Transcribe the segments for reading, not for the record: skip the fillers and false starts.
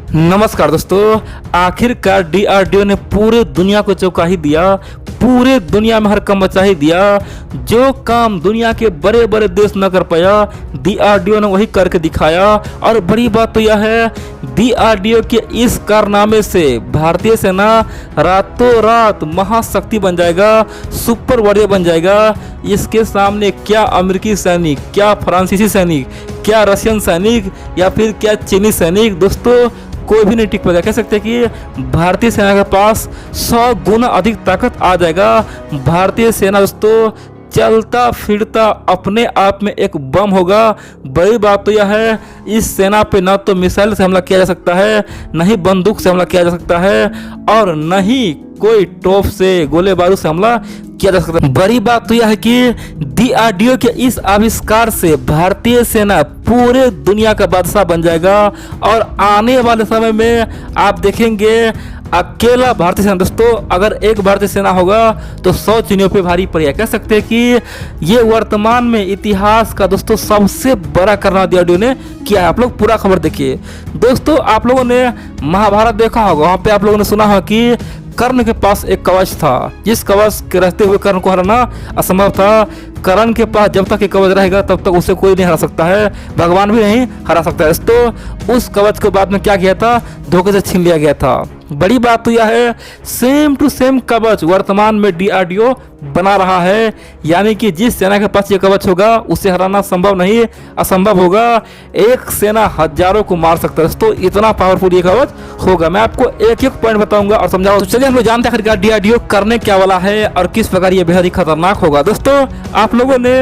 नमस्कार दोस्तों, आखिरकार डीआरडीओ ने पूरे दुनिया को चौंका ही दिया। पूरे दुनिया में हड़कंप मचा ही दिया। जो काम दुनिया के बड़े बड़े देश न कर पाया, डीआरडीओ ने वही करके दिखाया। और बड़ी बात तो यह है, डीआरडीओ के इस कारनामे से भारतीय सेना रातों रात महाशक्ति बन जाएगा, सुपर वॉरियर बन जाएगा। इसके सामने क्या अमेरिकी सैनिक, क्या फ्रांसीसी सैनिक, क्या रशियन सैनिक या फिर क्या चीनी सैनिक, दोस्तों कोई भी नहीं टिक पाएगा। कह सकते हैं कि भारतीय सेना के पास 100 गुना अधिक ताकत आ जाएगा। भारतीय सेना दोस्तों चलता फिरता अपने आप में एक बम होगा। बड़ी बात तो यह है, इस सेना पे न तो मिसाइल से हमला किया जा सकता है, न ही बंदूक से हमला किया जा सकता है, और न ही कोई टोप से, गोले बारूद से हमला किया जा सकता है। बड़ी बात तो यह है कि डीआरडीओ के इस आविष्कार से भारतीय सेना पूरे दुनिया का बादशाह बन जाएगा। और आने वाले समय में आप देखेंगे, अकेला भारतीय सेना दोस्तों, अगर एक भारतीय सेना होगा तो 100 चीनियों पे भारी पड़ेगा। कह सकते हैं कि ये वर्तमान में इतिहास का दोस्तों सबसे बड़ा करना डीआरडीओ ने किया है। आप लोग पूरा खबर देखिए दोस्तों। आप लोगों ने महाभारत देखा होगा, वहाँ पे आप लोगों ने सुना होगा कि कर्ण के पास एक कवच था, जिस कवच के रहते हुए कर्ण को हराना असंभव था। कर्ण के पास जब तक ये कवच रहेगा तब तक उसे कोई नहीं हरा सकता है, भगवान भी नहीं हरा सकता है। तो उस कवच को बाद में क्या किया था, धोखे से छीन लिया गया था। बड़ी बात तो यह है, सेम टू सेम कवच वर्तमान में डीआरडीओ बना रहा है। यानी कि जिस सेना के पास ये कवच होगा उसे हराना संभव नहीं, असंभव होगा। एक सेना हजारों को मार सकता है दोस्तों, इतना पावरफुल ये कवच होगा। मैं आपको एक एक पॉइंट बताऊंगा और समझाऊंगा। तो चलिए हम लोग जानते हैं आखिरकार डीआरडीओ करने क्या वाला है और किस प्रकार ये बेहद ही खतरनाक होगा। दोस्तों आप लोगों ने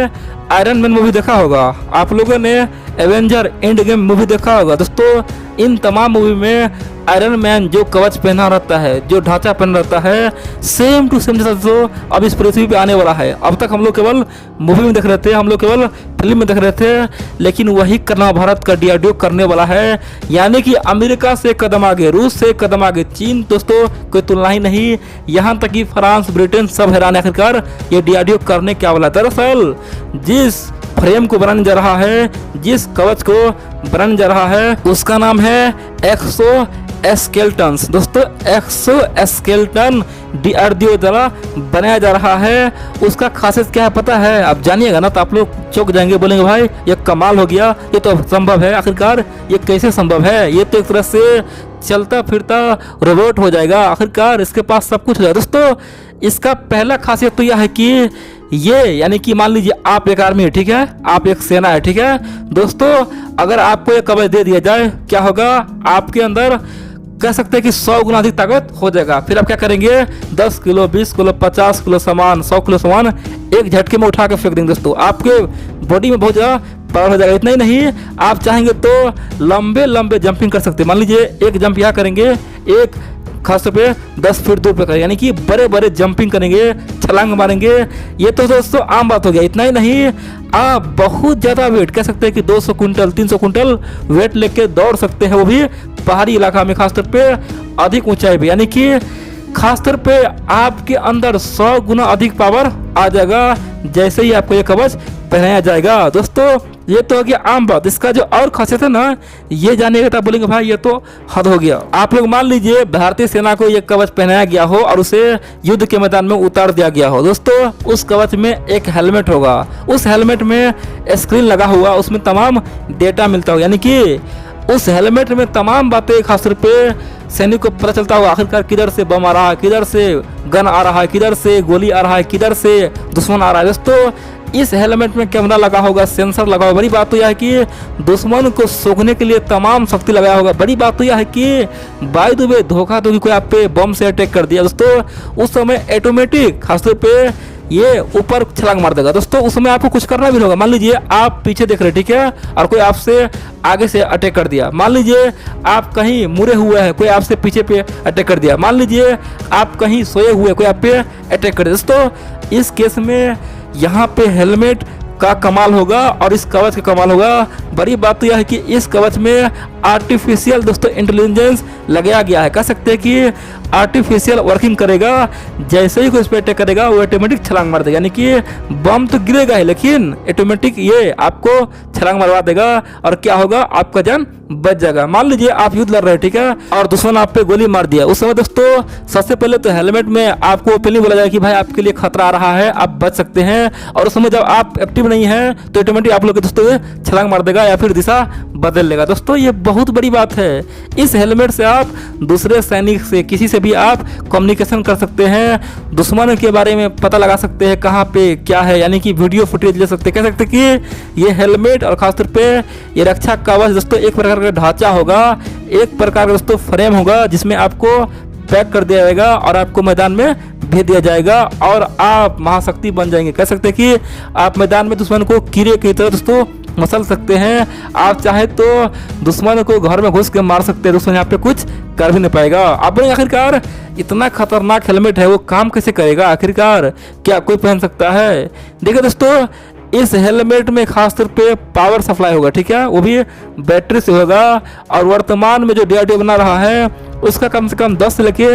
आयरन मैन मूवी देखा होगा, आप लोगों ने एवेंजर एंड गेम मूवी देखा होगा। दोस्तों इन तमाम मूवी में आयरन मैन जो कवच पहना रहता है, जो ढांचा पहना रहता है, सेम टू सेम जैसा जो अब इस पृथ्वी पे आने वाला है। अब तक हम लोग केवल मूवी में देख रहे थे, हम लोग केवल फिल्म में देख रहे थे, लेकिन वही करना भारत का डीआरडीओ करने वाला है। यानी कि अमेरिका से कदम आगे, रूस से कदम आगे, चीन दोस्तों कोई तुलना ही नहीं। यहाँ तक कि फ्रांस, ब्रिटेन सब हैरान आखिरकार ये डीआरडीओ करने क्या वाला है। दरअसल जिस फ्रेम को बनाने जा रहा है, जिस कवच को बनाने जा रहा है, उसका नाम है एक्सो स्केलेटन। दोस्तों एक्सो स्केलेटन डीआरडीओ द्वारा बनाया जा रहा है। उसका खासियत क्या है पता है? आप जानिएगा ना तो आप लोग चौंक जाएंगे, बोलेंगे भाई ये कमाल हो गया, ये तो संभव है। आखिरकार ये कैसे संभव है? ये तो एक तरह से चलता फिरता रोबोट हो जाएगा। आखिरकार इसके पास सब कुछ है। दोस्तों इसका पहला खासियत तो यह है कि ये, यानी कि मान लीजिए आप एक आर्मी है, ठीक है, आप एक सेना है, ठीक है दोस्तों, अगर आपको ये कवच दे दिया जाए, क्या होगा? आपके अंदर कह सकते हैं कि 100 गुना अधिक ताकत हो जाएगा। फिर आप क्या करेंगे? 10 किलो, 20 किलो, 50 किलो सामान, 100 किलो सामान एक झटके में उठा के फेंक देंगे। दोस्तों आपके बॉडी में बहुत ज़्यादा पावर हो जाएगा। इतना ही नहीं, आप चाहेंगे तो लंबे लंबे जंपिंग कर सकते हैं। मान लीजिए एक जंप यहाँ करेंगे, एक खासतौर पे 10 फीट दूर पे करेंगे, यानी कि बड़े बड़े जंपिंग करेंगे, छलांग मारेंगे। ये तो दोस्तों आम बात हो गया। इतना ही नहीं, आप बहुत ज़्यादा वेट, कह सकते हैं कि 200 कुंटल 300 कुंटल वेट लेके दौड़ सकते हैं, वो भी पहाड़ी इलाका में, खासतौर पे अधिक ऊंचाई पे। यानी कि खासतौर पे आपके अंदर 100 गुना अधिक पावर आ जाएगा जैसे ही आपको ये कवच पहनाया जाएगा। दोस्तों ये तो हो गया आम बात। इसका जो और खासियत है ना, ये जानिएगा तो बोलेंगे भाई ये तो हद हो गया। आप लोग मान लीजिए भारतीय सेना को ये कवच पहनाया गया हो और उसे युद्ध के मैदान में उतार दिया गया हो। दोस्तों उस कवच में एक हेलमेट होगा, उस हेलमेट में स्क्रीन लगा हुआ, उसमें तमाम डेटा मिलता हो। यानी कि उस हेलमेट में तमाम बातें खासतौर पे सैनिक को पता चलता होगा, आखिरकार किधर से बम आ रहा है, किधर से गन आ रहा है, किधर से गोली आ रहा है, किधर से दुश्मन आ रहा है। दोस्तों इस हेलमेट में कैमरा लगा होगा, सेंसर लगा होगा। बड़ी बात तो यह है कि दुश्मन को सोखने के लिए तमाम शक्ति लगाया होगा। बड़ी बात तो यह है कि बाय द वे धोखा तो कोई आप पे बम से अटैक कर दिया दोस्तों, उस समय ऑटोमेटिक खासतौर पे ये ऊपर छलांग मार देगा। दोस्तों उस समय आपको कुछ करना भी होगा। मान लीजिए आप पीछे देख रहे हैं, ठीक है, और कोई आपसे आगे से अटैक कर दिया। मान लीजिए आप कहीं मुड़े हुए हैं, कोई आपसे पीछे पे अटैक कर दिया। मान लीजिए आप कहीं सोए हुए, कोई आप पे अटैक कर दिया। दोस्तों इस केस में यहाँ पे हेलमेट का कमाल होगा और इस कवच का कमाल होगा। बड़ी बात तो यह है कि इस कवच में आर्टिफिशियल दोस्तों इंटेलिजेंस लगाया गया है। कह सकते हैं कि आर्टिफिशियल वर्किंग करेगा। जैसे ही कोई इस पर अटैक करेगा वो ऑटोमेटिक छलांग मार देगा। यानी कि बम तो गिरेगा ही, लेकिन ऑटोमेटिक ये आपको छलांग मरवा देगा और क्या होगा, आपका जान बच जाएगा। मान लीजिए आप युद्ध लड़ रहे हैं, ठीक है, और दुश्मन आप पे गोली मार दिया। उस समय दोस्तों सबसे पहले तो हेलमेट में आपको ओपनली बोला जाएगा कि भाई आपके लिए खतरा आ रहा है, आप बच सकते हैं। और उस समय जब आप एक्टिव नहीं है तो ऑटोमेटिक आप लोग दोस्तों छलांग मार देगा या फिर दिशा बदल लेगा। दोस्तों ये बहुत बड़ी बात है। इस हेलमेट से आप दूसरे सैनिक से, किसी से भी आप कम्युनिकेशन कर सकते हैं, दुश्मन के बारे में पता लगा सकते हैं कहाँ पे क्या है, यानी कि वीडियो फुटेज ले सकते हैं। कह सकते हैं कि ये हेलमेट और खासतौर पे ये रक्षा कवच दोस्तों एक प्रकार का ढांचा होगा, एक प्रकार का दोस्तों फ्रेम होगा जिसमें आपको पैक कर दिया जाएगा और आपको मैदान में भेज दिया जाएगा और आप महाशक्ति बन जाएंगे। कह सकते हैं कि आप मैदान में दुश्मन को कीड़े की तरह दोस्तों मसल सकते हैं। आप चाहे तो दुश्मन को घर में घुस के मार सकते हैं, दुश्मन यहाँ पे कुछ कर भी नहीं पाएगा। आप बोलेंगे आखिरकार इतना खतरनाक हेलमेट है, वो काम कैसे करेगा, आखिरकार क्या कोई पहन सकता है? देखिए दोस्तों इस हेलमेट में खासतौर पे पावर सप्लाई होगा, ठीक है, वो भी बैटरी से होगा। और वर्तमान में जो DRDO बना रहा है उसका कम से कम 10 से लेके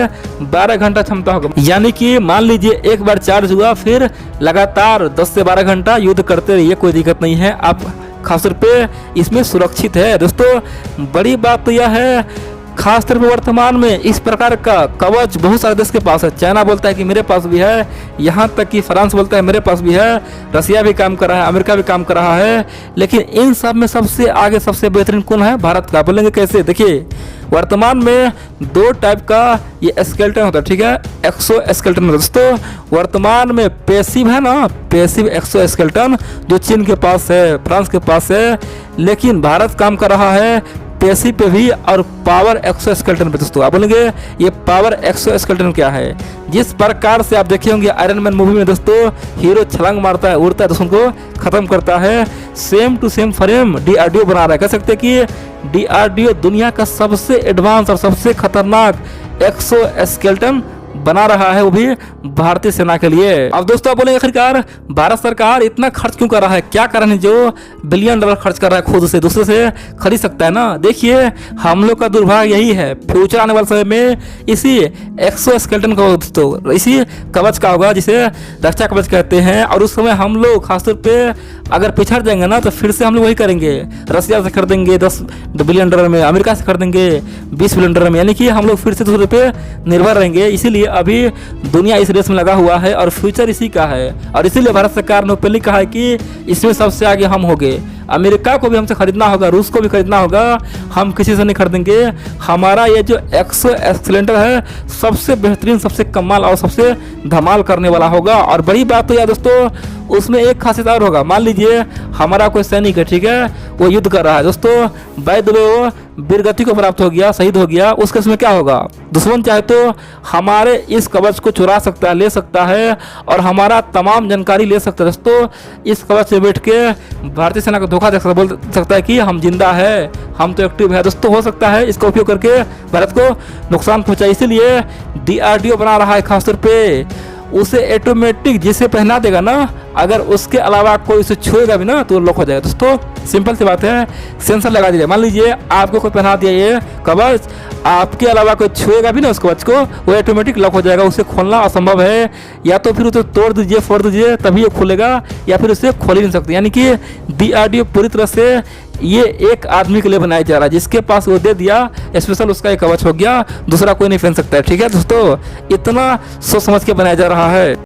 12 घंटा क्षमता होगा। यानी कि मान लीजिए एक बार चार्ज हुआ फिर लगातार 10 से 12 घंटा युद्ध करते रहिए, कोई दिक्कत नहीं है, आप खासतौर पे इसमें सुरक्षित है। दोस्तों बड़ी बात तो यह है खासतौर पर वर्तमान में इस प्रकार का कवच बहुत सारे देश के पास है। चाइना बोलता है कि मेरे पास भी है, यहाँ तक कि फ्रांस बोलता है मेरे पास भी है, रसिया भी काम कर रहा है, अमेरिका भी काम कर रहा है। लेकिन इन सब में सबसे आगे सबसे बेहतरीन कौन है? भारत का। बोलेंगे कैसे? देखिए वर्तमान में 2 टाइप का ये स्केलेटन होता है, ठीक है, एक्सो स्केलेटन। दोस्तों वर्तमान में पैसिव है ना, पैसिव एक्सो स्केलेटन जो चीन के पास है, फ्रांस के पास है, लेकिन भारत काम कर रहा है पैसिव पे भी और पावर एक्सो स्केलेटन पे। दोस्तों आप बोलेंगे ये पावर एक्सो स्केलेटन क्या है? जिस प्रकार से आप देखे होंगे आयरन मैन मूवी में दोस्तों हीरो छलांग मारता है, उड़ता है, दुश्मन को खत्म करता है, same to same frame DRDO बना रहा है। कह सकते हैं कि DRDO दुनिया का सबसे एडवांस और सबसे खतरनाक एक्सो स्केलेटन बना रहा है, वो भी भारतीय सेना के लिए। अब दोस्तों आप बोलेंगे आखिरकार भारत सरकार इतना खर्च क्यों कर रहा है, क्या कारण है जो बिलियन डॉलर खर्च कर रहा है खुद से, दूसरे से खरीद सकता है ना? देखिए हम लोग का दुर्भाग्य यही है, फ्यूचर आने वाले समय में इसी एक्सो स्केलेटन का दोस्तों इसी कवच का होगा जिसे रक्षा कवच कहते हैं। और उस समय हम लोग खासतौर पे अगर पिछड़ जाएंगे ना तो फिर से हम लोग वही करेंगे, रसिया से खरीदेंगे 10 बिलियन डॉलर में, अमेरिका से खरीदेंगे 20 बिलियन डॉलर में, यानी कि हम लोग फिर से दूसरे पे निर्भर रहेंगे। इसीलिए अभी दुनिया इस रेस में लगा हुआ है और फ्यूचर इसी का है। और इसीलिए भारत सरकार ने पहले कहा है कि इसमें सबसे आगे हम होंगे, अमेरिका को भी हमसे खरीदना होगा, रूस को भी खरीदना होगा, हम किसी से नहीं खरीदेंगे। हमारा ये जो एक्सो स्केलेटन है सबसे बेहतरीन, सबसे कमाल और सबसे धमाल करने वाला होगा। और बड़ी बात तो यार दोस्तों उसमें एक खासियत और होगा, मान लीजिए हमारा कोई सैनिक है, ठीक है, वो युद्ध कर रहा है दोस्तों, बाय द वे वो वीरगति को प्राप्त हो गया, शहीद हो गया, उस केस में क्या होगा? दुश्मन चाहे तो हमारे इस कवच को चुरा सकता है, ले सकता है और हमारा तमाम जानकारी ले सकता है। दोस्तों इस कवच से बैठ के भारतीय सेना को धोखा दे सकता, बोल सकता है कि हम जिंदा है, हम तो एक्टिव है। दोस्तों हो सकता है इसका उपयोग करके भारत को नुकसान पहुंचाए, इसीलिए DRDO बना रहा है खासतौर पे उसे ऑटोमेटिक जिसे पहना देगा ना, अगर उसके अलावा कोई उसे छुएगा भी ना तो लॉक हो जाएगा। दोस्तों सिंपल सी बात है, सेंसर लगा दीजिए, मान लीजिए आपको कोई पहना दिया ये कवच, आपके अलावा कोई छुएगा भी ना उस कवच को, वो ऑटोमेटिक लॉक हो जाएगा, उसे खोलना असंभव है। या तो फिर उसे तोड़ दीजिए, फोड़ दीजिए, तभी ये खुलेगा, या फिर उसे खोल ही नहीं सकते। यानी कि DRDO पूरी तरह से ये एक आदमी के लिए बनाया जा रहा है, जिसके पास वो दे दिया स्पेशल उसका एक कवच हो गया, दूसरा कोई नहीं पहन सकता है। ठीक है दोस्तों, इतना सोच समझ के बनाया जा रहा है।